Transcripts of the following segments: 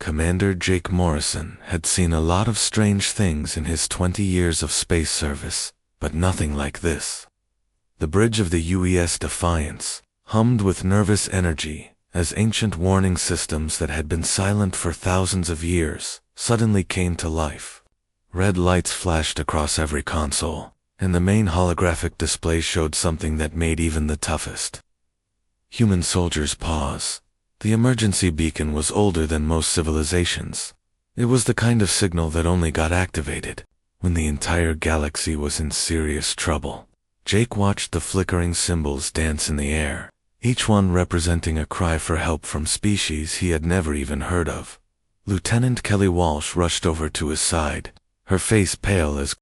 Commander Jake Morrison had seen a lot of strange things in his 20 years of space service, but nothing like this. The bridge of the UES Defiance hummed with nervous energy as ancient warning systems that had been silent for thousands of years suddenly came to life. Red lights flashed across every console, and the main holographic display showed something that made even the toughest human soldiers pause. The emergency beacon was older than most civilizations. It was the kind of signal that only got activated when the entire galaxy was in serious trouble. Jake watched the flickering symbols dance in the air, each one representing a cry for help from species he had never even heard of. Lieutenant Kelly Walsh rushed over to his side, her face pale as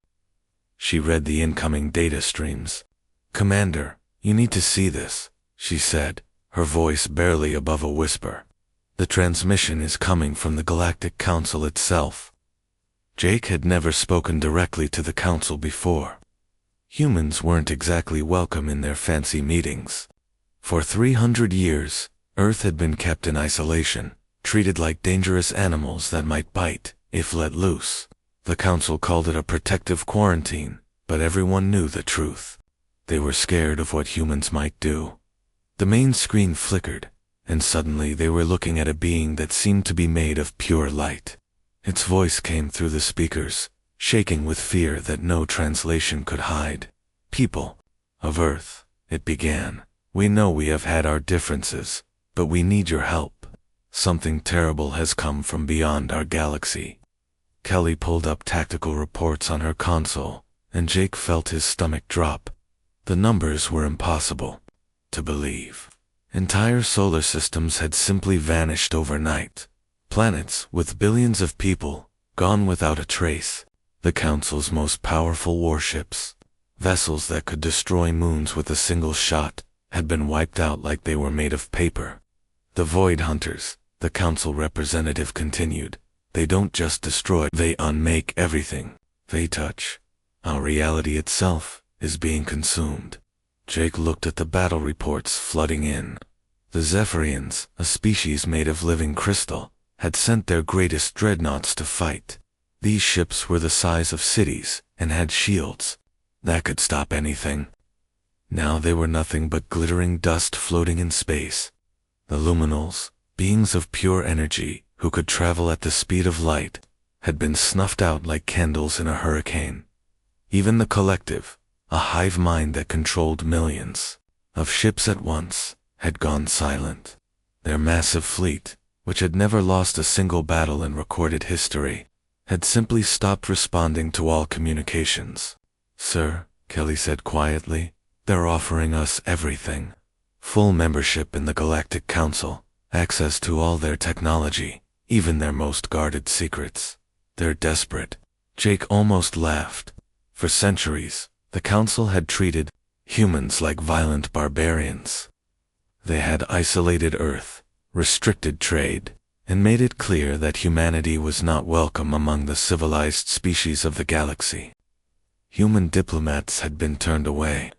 she read the incoming data streams. "Commander, you need to see this," she said, her voice barely above a whisper. "The transmission is coming from the Galactic Council itself." Jake had never spoken directly to the Council before. Humans weren't exactly welcome in their fancy meetings. For 300 years, Earth had been kept in isolation, treated like dangerous animals that might bite if let loose. The Council called it a protective quarantine, but everyone knew the truth. They were scared of what humans might do. The main screen flickered, and suddenly they were looking at a being that seemed to be made of pure light. Its voice came through the speakers, shaking with fear that no translation could hide. "People of Earth," it began, "we know we have had our differences, but we need your help. Something terrible has come from beyond our galaxy." Kelly pulled up tactical reports on her console, and Jake felt his stomach drop. The numbers were impossible to believe. Entire solar systems had simply vanished overnight. Planets with billions of people gone without a trace. The Council's most powerful warships, vessels that could destroy moons with a single shot, had been wiped out like they were made of paper. "The Void Hunters," the Council representative continued, "they don't just destroy, they unmake everything they touch. Our reality itself is being consumed." Jake looked at the battle reports flooding in. The Zephyrians, a species made of living crystal, had sent their greatest dreadnoughts to fight. These ships were the size of cities and had shields that could stop anything. Now they were nothing but glittering dust floating in space. The Luminals, beings of pure energy who could travel at the speed of light, had been snuffed out like candles in a hurricane. Even the Collective, a hive mind that controlled millions of ships at once, had gone silent. Their massive fleet, which had never lost a single battle in recorded history, had simply stopped responding to all communications. "Sir," Kelly said quietly, "they're offering us everything. Full membership in the Galactic Council, access to all their technology, even their most guarded secrets. They're desperate." Jake almost laughed. For centuries, the Council had treated humans like violent barbarians. They had isolated Earth, restricted trade, and made it clear that humanity was not welcome among the civilized species of the galaxy. Human diplomats had been turned away.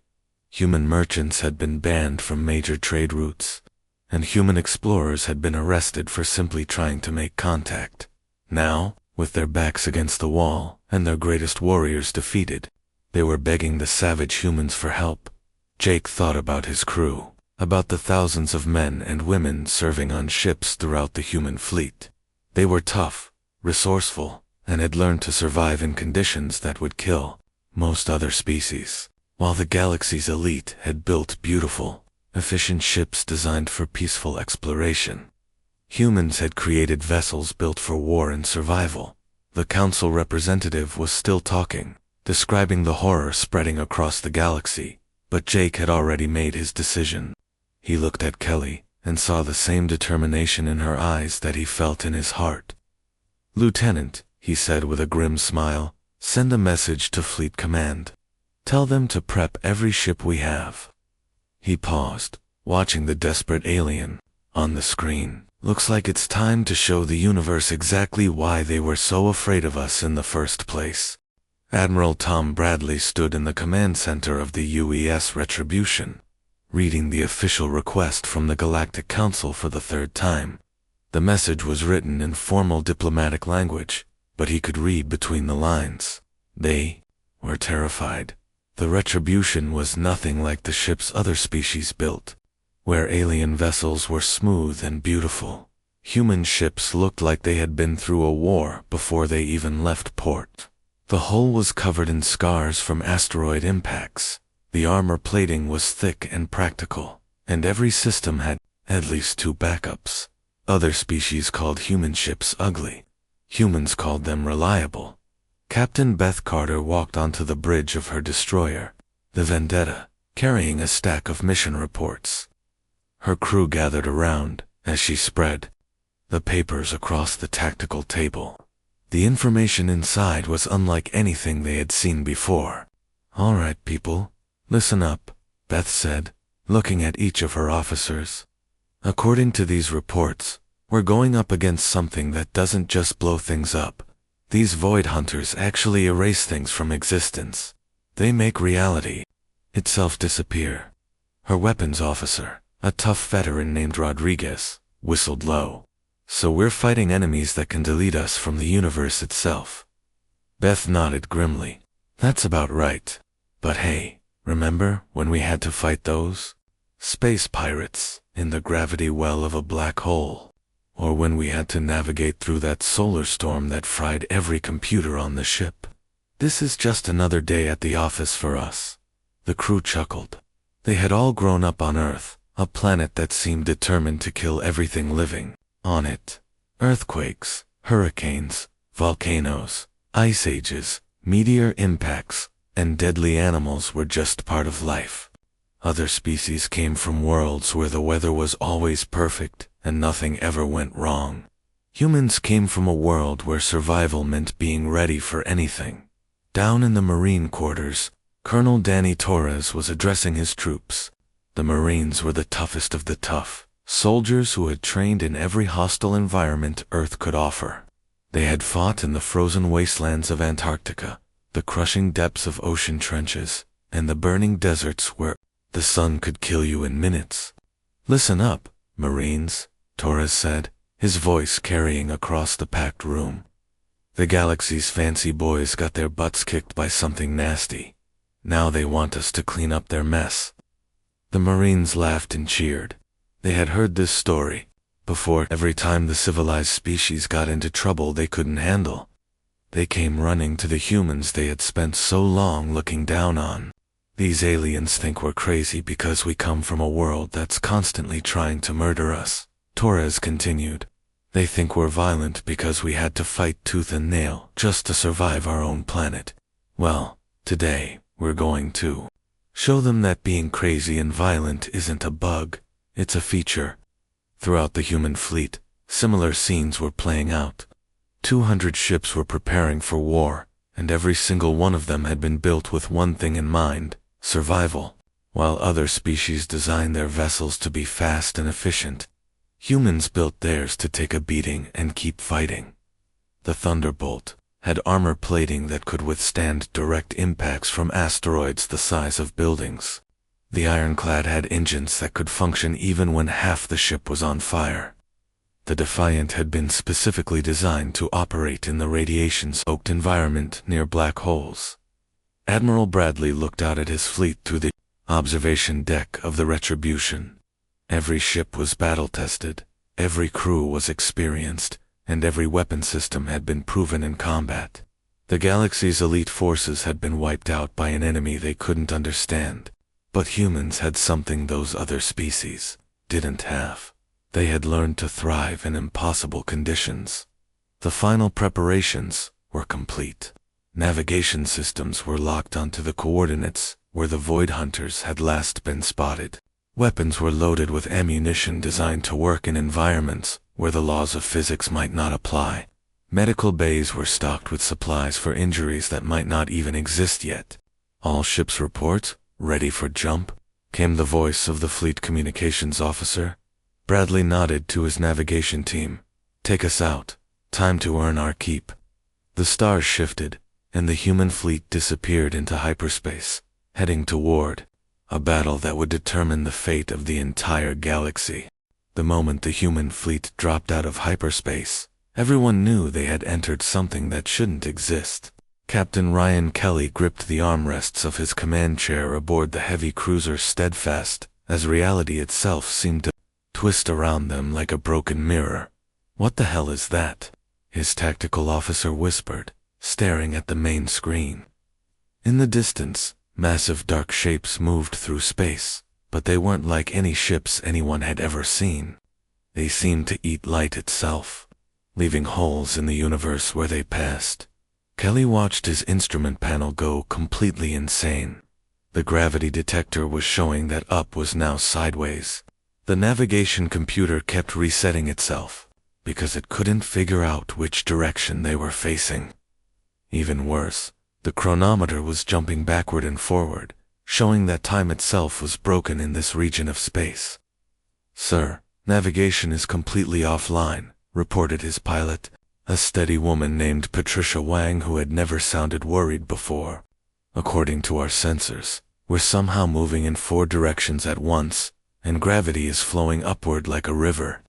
Human merchants had been banned from major trade routes, and human explorers had been arrested for simply trying to make contact. Now, with their backs against the wall and their greatest warriors defeated, they were begging the savage humans for help. Jake thought about his crew, about the thousands of men and women serving on ships throughout the human fleet. They were tough, resourceful, and had learned to survive in conditions that would kill most other species, while the galaxy's elite had built beautiful, efficient ships designed for peaceful exploration. Humans had created vessels built for war and survival. The Council representative was still talking, describing the horror spreading across the galaxy, but Jake had already made his decision. He looked at Kelly and saw the same determination in her eyes that he felt in his heart. "Lieutenant," he said with a grim smile, "send a message to Fleet Command. Tell them to prep every ship we have." He paused, watching the desperate alien on the screen. "Looks like it's time to show the universe exactly why they were so afraid of us in the first place." Admiral Tom Bradley stood in the command center of the UES Retribution, reading the official request from the Galactic Council for the third time. The message was written in formal diplomatic language, but he could read between the lines. They were terrified. The retribution was nothing like the ships other species built, where alien vessels were smooth and beautiful. Human ships looked like they had been through a war before they even left port. The hull was covered in scars from asteroid impacts. The armor plating was thick and practical, and every system had at least 2 backups. Other species called human ships ugly. Humans called them reliable. Captain Beth Carter walked onto the bridge of her destroyer, the Vendetta, carrying a stack of mission reports. Her crew gathered around as she spread the papers across the tactical table. The information inside was unlike anything they had seen before. "All right, people, listen up," Beth said, looking at each of her officers. "According to these reports, we're going up against something that doesn't just blow things up. These void hunters actually erase things from existence. They make reality itself disappear." Her weapons officer, a tough veteran named Rodriguez, whistled low. "So we're fighting enemies that can delete us from the universe itself." Beth nodded grimly. "That's about right. But hey, remember when we had to fight those space pirates in the gravity well of a black hole? Or when we had to navigate through that solar storm that fried every computer on the ship? This is just another day at the office for us." The crew chuckled. They had all grown up on Earth, a planet that seemed determined to kill everything living on it. Earthquakes, hurricanes, volcanoes, ice ages, meteor impacts, and deadly animals were just part of life. Other species came from worlds where the weather was always perfect and nothing ever went wrong. Humans came from a world where survival meant being ready for anything. Down in the Marine quarters, Colonel Danny Torres was addressing his troops. The Marines were the toughest of the tough, soldiers who had trained in every hostile environment Earth could offer. They had fought in the frozen wastelands of Antarctica, the crushing depths of ocean trenches, and the burning deserts where the sun could kill you in minutes. "Listen up, Marines," Torres said, his voice carrying across the packed room. "The galaxy's fancy boys got their butts kicked by something nasty. Now they want us to clean up their mess." The Marines laughed and cheered. They had heard this story before. Every time the civilized species got into trouble they couldn't handle, they came running to the humans they had spent so long looking down on. "These aliens think we're crazy because we come from a world that's constantly trying to murder us," Torres continued. "They think we're violent because we had to fight tooth and nail just to survive our own planet. Well, today, we're going to show them that being crazy and violent isn't a bug, it's a feature." Throughout the human fleet, similar scenes were playing out. 200 ships were preparing for war, and every single one of them had been built with one thing in mind: survival. While other species designed their vessels to be fast and efficient, humans built theirs to take a beating and keep fighting. The Thunderbolt had armor plating that could withstand direct impacts from asteroids the size of buildings. The Ironclad had engines that could function even when half the ship was on fire. The Defiant had been specifically designed to operate in the radiation-soaked environment near black holes. Admiral Bradley looked out at his fleet through the observation deck of the Retribution. Every ship was battle-tested, every crew was experienced, and every weapon system had been proven in combat. The galaxy's elite forces had been wiped out by an enemy they couldn't understand, but humans had something those other species didn't have. They had learned to thrive in impossible conditions. The final preparations were complete. Navigation systems were locked onto the coordinates where the Void Hunters had last been spotted. Weapons were loaded with ammunition designed to work in environments where the laws of physics might not apply. Medical bays were stocked with supplies for injuries that might not even exist yet. "All ships report, ready for jump," came the voice of the fleet communications officer. Bradley nodded to his navigation team. "Take us out. Time to earn our keep." The stars shifted, and the human fleet disappeared into hyperspace, heading toward a battle that would determine the fate of the entire galaxy. The moment the human fleet dropped out of hyperspace, everyone knew they had entered something that shouldn't exist. Captain Ryan Kelly gripped the armrests of his command chair aboard the heavy cruiser steadfast, as reality itself seemed to twist around them like a broken mirror. "What the hell is that?" his tactical officer whispered, staring at the main screen. In the distance, massive dark shapes moved through space, but they weren't like any ships anyone had ever seen. They seemed to eat light itself, leaving holes in the universe where they passed. Kelly watched his instrument panel go completely insane. The gravity detector was showing that up was now sideways. The navigation computer kept resetting itself, because it couldn't figure out which direction they were facing. Even worse, the chronometer was jumping backward and forward, showing that time itself was broken in this region of space. "Sir, navigation is completely offline," reported his pilot, a steady woman named Patricia Wang who had never sounded worried before. "According to our sensors, we're somehow moving in 4 directions at once, and gravity is flowing upward like a river."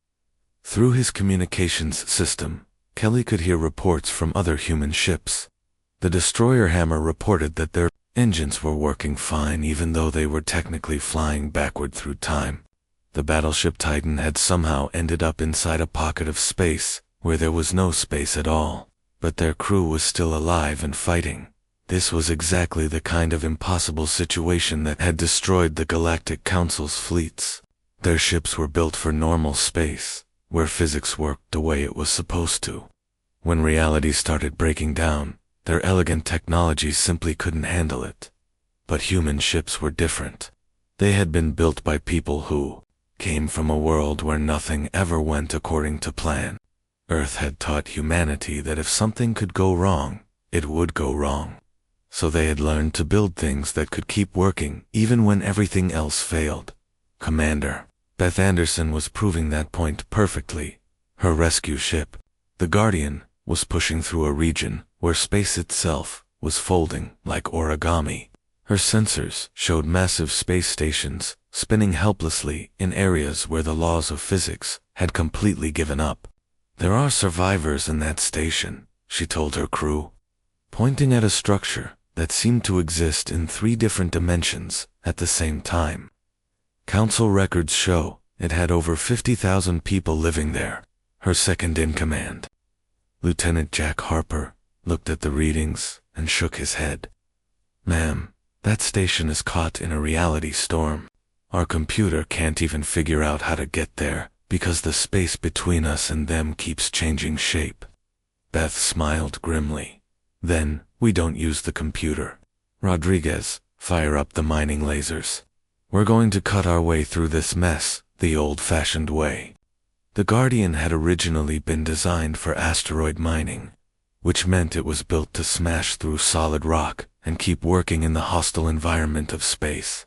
Through his communications system, Kelly could hear reports from other human ships. The destroyer Hammer reported that their engines were working fine even though they were technically flying backward through time. The battleship Titan had somehow ended up inside a pocket of space where there was no space at all, but their crew was still alive and fighting. This was exactly the kind of impossible situation that had destroyed the Galactic Council's fleets. Their ships were built for normal space, where physics worked the way it was supposed to. When reality started breaking down, their elegant technology simply couldn't handle it. But human ships were different. They had been built by people who came from a world where nothing ever went according to plan. Earth had taught humanity that if something could go wrong, it would go wrong. So they had learned to build things that could keep working even when everything else failed. Commander Beth Anderson was proving that point perfectly. Her rescue ship, the Guardian, was pushing through a region where space itself was folding like origami. Her sensors showed massive space stations spinning helplessly in areas where the laws of physics had completely given up. "There are survivors in that station," she told her crew, pointing at a structure that seemed to exist in 3 different dimensions at the same time. Council records show it had over 50,000 people living there. Her second-in-command, Lieutenant Jack Harper, looked at the readings and shook his head. "Ma'am, that station is caught in a reality storm. Our computer can't even figure out how to get there because the space between us and them keeps changing shape." Beth smiled grimly. "Then, we don't use the computer. Rodriguez, fire up the mining lasers. We're going to cut our way through this mess the old-fashioned way." The Guardian had originally been designed for asteroid mining, which meant it was built to smash through solid rock and keep working in the hostile environment of space.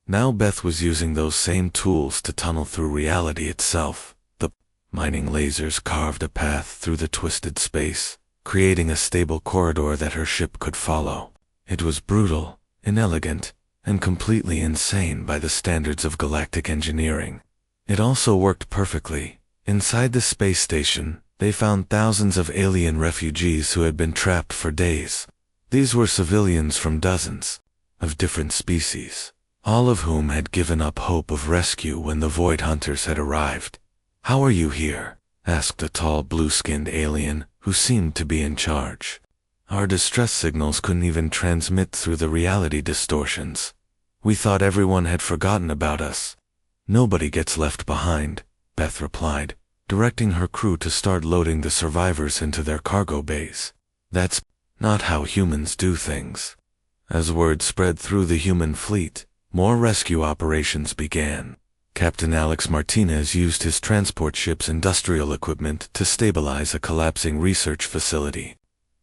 Now Beth was using those same tools to tunnel through reality itself. The mining lasers carved a path through the twisted space, creating a stable corridor that her ship could follow. It was brutal, inelegant, and completely insane by the standards of galactic engineering. It also worked perfectly. Inside the space station, they found thousands of alien refugees who had been trapped for days. These were civilians from dozens of different species, all of whom had given up hope of rescue when the Void Hunters had arrived. "How are you here?" asked a tall blue-skinned alien who seemed to be in charge. "Our distress signals couldn't even transmit through the reality distortions. We thought everyone had forgotten about us." "Nobody gets left behind," Beth replied, directing her crew to start loading the survivors into their cargo bays. "That's not how humans do things." As word spread through the human fleet, more rescue operations began. Captain Alex Martinez used his transport ship's industrial equipment to stabilize a collapsing research facility.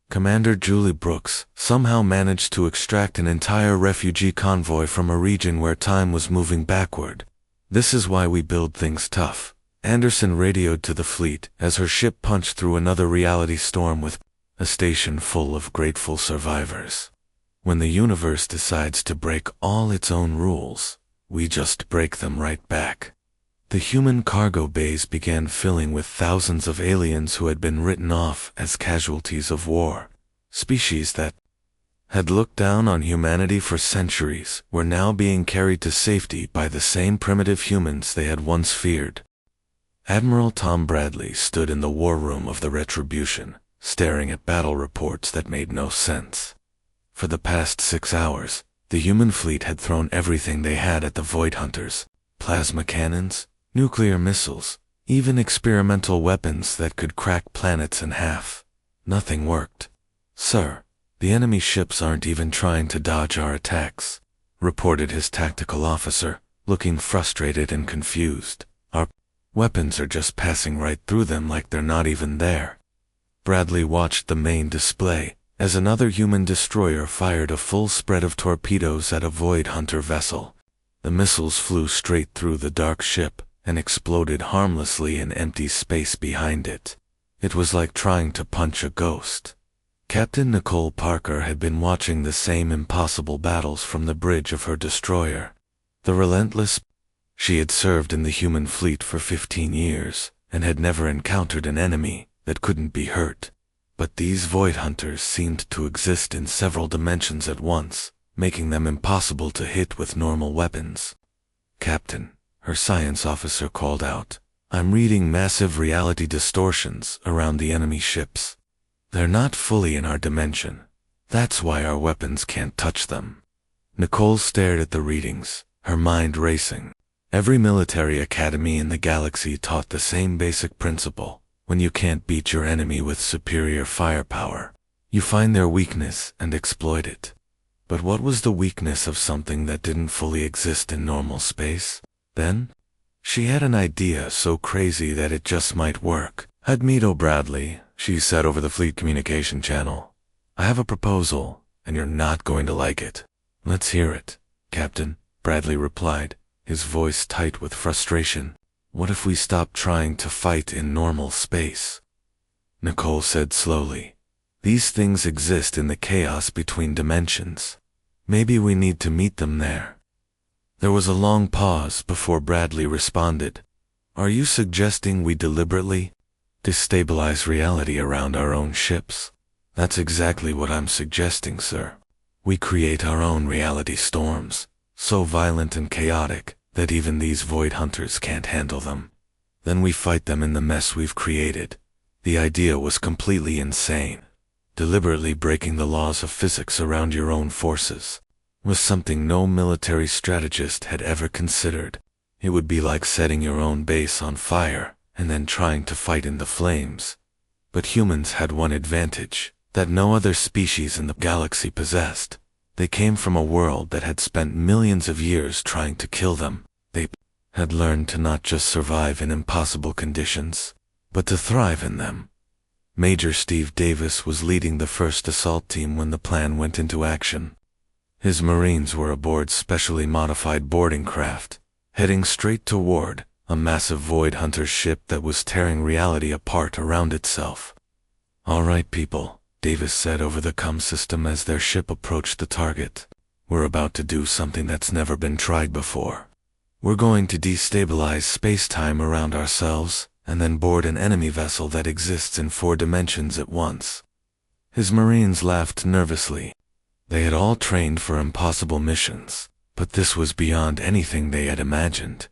Commander Julie Brooks somehow managed to extract an entire refugee convoy from a region where time was moving backward. "This is why we build things tough," Anderson radioed to the fleet as her ship punched through another reality storm with a station full of grateful survivors. "When the universe decides to break all its own rules, we just break them right back." The human cargo bays began filling with thousands of aliens who had been written off as casualties of war. Species that had looked down on humanity for centuries were now being carried to safety by the same primitive humans they had once feared. Admiral Tom Bradley stood in the war room of the Retribution, staring at battle reports that made no sense. For the past 6 hours, the human fleet had thrown everything they had at the Void Hunters: plasma cannons, nuclear missiles, even experimental weapons that could crack planets in half. Nothing worked. "Sir, the enemy ships aren't even trying to dodge our attacks," reported his tactical officer, looking frustrated and confused. "Our weapons are just passing right through them like they're not even there." Bradley watched the main display as another human destroyer fired a full spread of torpedoes at a Void Hunter vessel. The missiles flew straight through the dark ship and exploded harmlessly in empty space behind it. It was like trying to punch a ghost. Captain Nicole Parker had been watching the same impossible battles from the bridge of her destroyer. The relentless. She had served in the human fleet for 15 years and had never encountered an enemy that couldn't be hurt. But these Void Hunters seemed to exist in several dimensions at once, making them impossible to hit with normal weapons. "Captain," her science officer called out, "I'm reading massive reality distortions around the enemy ships. They're not fully in our dimension. That's why our weapons can't touch them." Nicole stared at the readings, her mind racing. Every military academy in the galaxy taught the same basic principle: when you can't beat your enemy with superior firepower, you find their weakness and exploit it. But what was the weakness of something that didn't fully exist in normal space? Then, she had an idea so crazy that it just might work. "Admiral Bradley," she said over the fleet communication channel, "I have a proposal, and you're not going to like it." "Let's hear it, Captain," Bradley replied, his voice tight with frustration. "What if we stop trying to fight in normal space?" Nicole said slowly, "These things exist in the chaos between dimensions. Maybe we need to meet them there." There was a long pause before Bradley responded. "Are you suggesting we deliberately destabilize reality around our own ships?" "That's exactly what I'm suggesting, sir. We create our own reality storms, so violent and chaotic that even these Void Hunters can't handle them. Then we fight them in the mess we've created." The idea was completely insane. Deliberately breaking the laws of physics around your own forces was something no military strategist had ever considered. It would be like setting your own base on fire and then trying to fight in the flames. But humans had one advantage that no other species in the galaxy possessed. They came from a world that had spent millions of years trying to kill them. They had learned to not just survive in impossible conditions, but to thrive in them. Major Steve Davis was leading the first assault team when the plan went into action. His Marines were aboard specially modified boarding craft, heading straight toward a massive Void Hunter ship that was tearing reality apart around itself. "All right, people," Davis said over the comm system as their ship approached the target. "We're about to do something that's never been tried before. We're going to destabilize space-time around ourselves and then board an enemy vessel that exists in 4 dimensions at once." His Marines laughed nervously. They had all trained for impossible missions, but this was beyond anything they had imagined.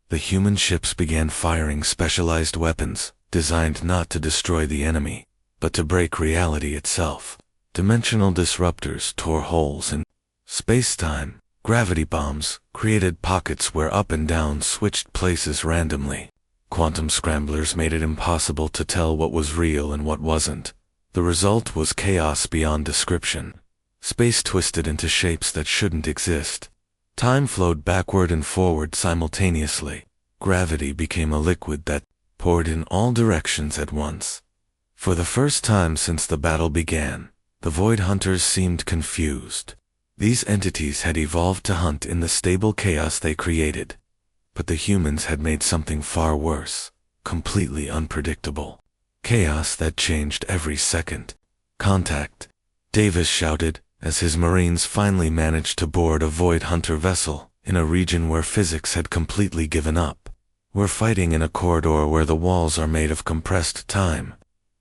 The human ships began firing specialized weapons, designed not to destroy the enemy, but to break reality itself. Dimensional disruptors tore holes in space-time. Gravity bombs created pockets where up and down switched places randomly. Quantum scramblers made it impossible to tell what was real and what wasn't. The result was chaos beyond description. Space twisted into shapes that shouldn't exist. Time flowed backward and forward simultaneously. Gravity became a liquid that poured in all directions at once. For the first time since the battle began, the Void Hunters seemed confused. These entities had evolved to hunt in the stable chaos they created. But the humans had made something far worse, completely unpredictable. Chaos that changed every second. "Contact!" Davis shouted, as his Marines finally managed to board a Void Hunter vessel in a region where physics had completely given up. We're fighting in a corridor where the walls are made of compressed time.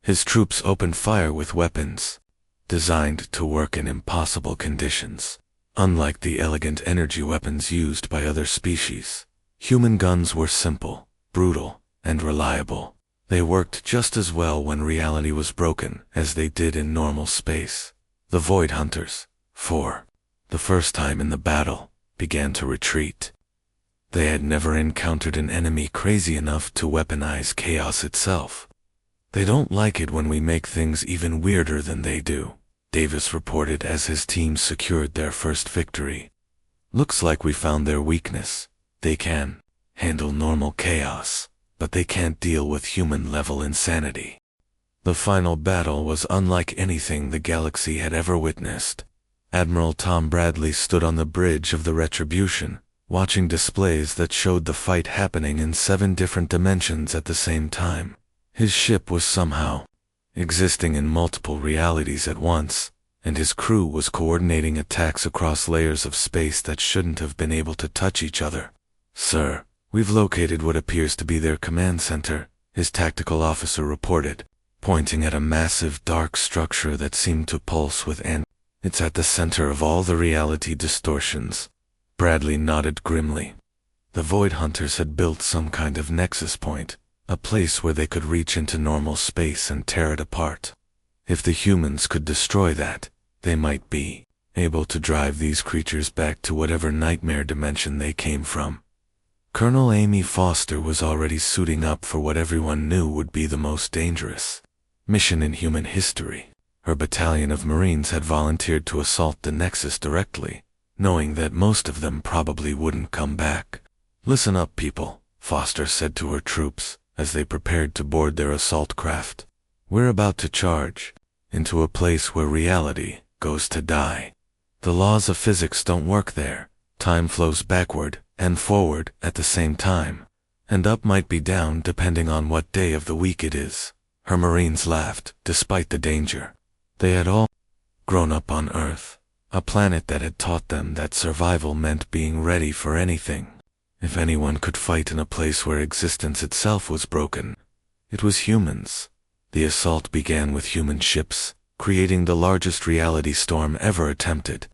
His troops opened fire with weapons designed to work in impossible conditions. Unlike the elegant energy weapons used by other species, human guns were simple, brutal, and reliable. They worked just as well when reality was broken as they did in normal space. The Void Hunters, for the first time in the battle, began to retreat. They had never encountered an enemy crazy enough to weaponize chaos itself. "They don't like it when we make things even weirder than they do," Davis reported as his team secured their first victory. "Looks like we found their weakness. They can handle normal chaos, but they can't deal with human-level insanity." The final battle was unlike anything the galaxy had ever witnessed. Admiral Tom Bradley stood on the bridge of the Retribution, watching displays that showed the fight happening in 7 different dimensions at the same time. His ship was somehow existing in multiple realities at once, and his crew was coordinating attacks across layers of space that shouldn't have been able to touch each other. "Sir, we've located what appears to be their command center," his tactical officer reported, pointing at a massive dark structure that seemed to pulse with "It's at the center of all the reality distortions." Bradley nodded grimly. The Void Hunters had built some kind of nexus point, a place where they could reach into normal space and tear it apart. If the humans could destroy that, they might be able to drive these creatures back to whatever nightmare dimension they came from. Colonel Amy Foster was already suiting up for what everyone knew would be the most dangerous mission in human history. Her battalion of Marines had volunteered to assault the Nexus directly, knowing that most of them probably wouldn't come back. "Listen up, people," Foster said to her troops as they prepared to board their assault craft. "We're about to charge into a place where reality goes to die. The laws of physics don't work there. Time flows backward and forward at the same time, and up might be down depending on what day of the week it is." Her Marines laughed, despite the danger. They had all grown up on Earth, a planet that had taught them that survival meant being ready for anything. If anyone could fight in a place where existence itself was broken, it was humans. The assault began with human ships, creating the largest reality storm ever attempted.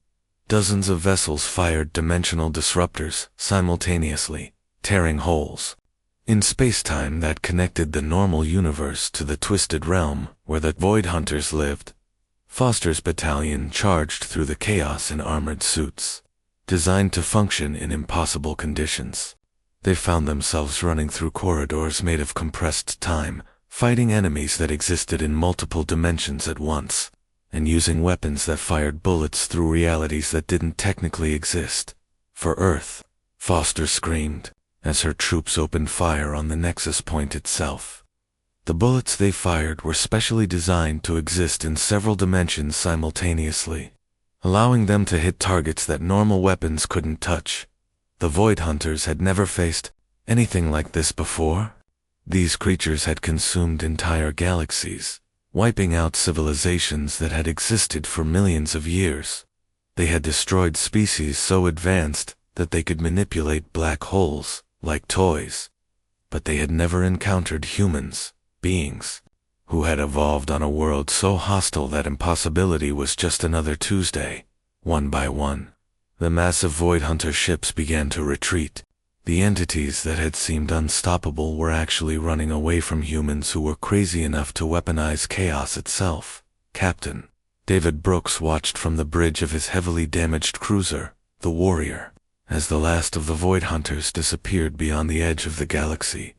Dozens of vessels fired dimensional disruptors simultaneously, tearing holes in space-time that connected the normal universe to the twisted realm where the Void Hunters lived. Foster's battalion charged through the chaos in armored suits, designed to function in impossible conditions. They found themselves running through corridors made of compressed time, fighting enemies that existed in multiple dimensions at once, and using weapons that fired bullets through realities that didn't technically exist. "For Earth," Foster screamed, as her troops opened fire on the Nexus point itself. The bullets they fired were specially designed to exist in several dimensions simultaneously, allowing them to hit targets that normal weapons couldn't touch. The Void Hunters had never faced anything like this before. These creatures had consumed entire galaxies, wiping out civilizations that had existed for millions of years. They had destroyed species so advanced that they could manipulate black holes like toys. But they had never encountered humans, beings who had evolved on a world so hostile that impossibility was just another Tuesday. One by one, the massive Void Hunter ships began to retreat. The entities that had seemed unstoppable were actually running away from humans who were crazy enough to weaponize chaos itself. Captain David Brooks watched from the bridge of his heavily damaged cruiser, the Warrior, as the last of the Void Hunters disappeared beyond the edge of the galaxy.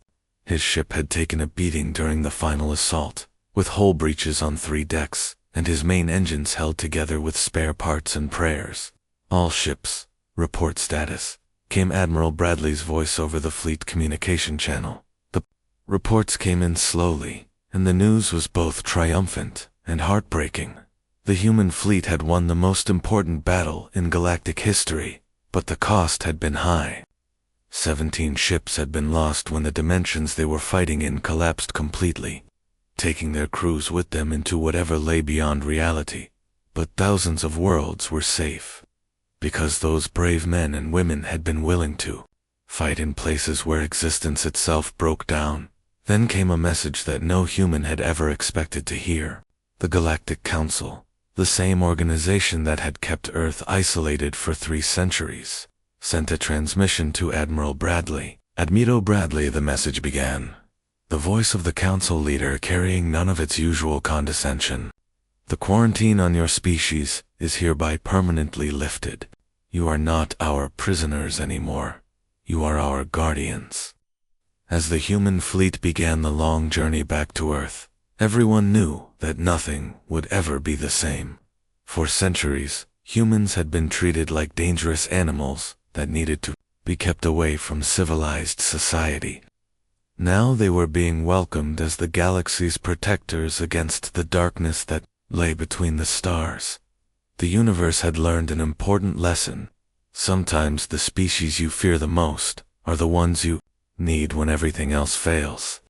His ship had taken a beating during the final assault, with hull breaches on 3 decks, and his main engines held together with spare parts and prayers. "All ships, report status," came Admiral Bradley's voice over the fleet communication channel. The reports came in slowly, and the news was both triumphant and heartbreaking. The human fleet had won the most important battle in galactic history, but the cost had been high. 17 ships had been lost when the dimensions they were fighting in collapsed completely, taking their crews with them into whatever lay beyond reality. But thousands of worlds were safe, because those brave men and women had been willing to fight in places where existence itself broke down. Then came a message that no human had ever expected to hear. The Galactic Council, the same organization that had kept Earth isolated for 3 centuries, sent a transmission to Admiral Bradley. "Admiral Bradley," the message began, the voice of the council leader carrying none of its usual condescension. "The quarantine on your species is hereby permanently lifted. You are not our prisoners anymore. You are our guardians." As the human fleet began the long journey back to Earth, everyone knew that nothing would ever be the same. For centuries, humans had been treated like dangerous animals that needed to be kept away from civilized society. Now they were being welcomed as the galaxy's protectors against the darkness that lay between the stars. The universe had learned an important lesson. Sometimes the species you fear the most are the ones you need when everything else fails.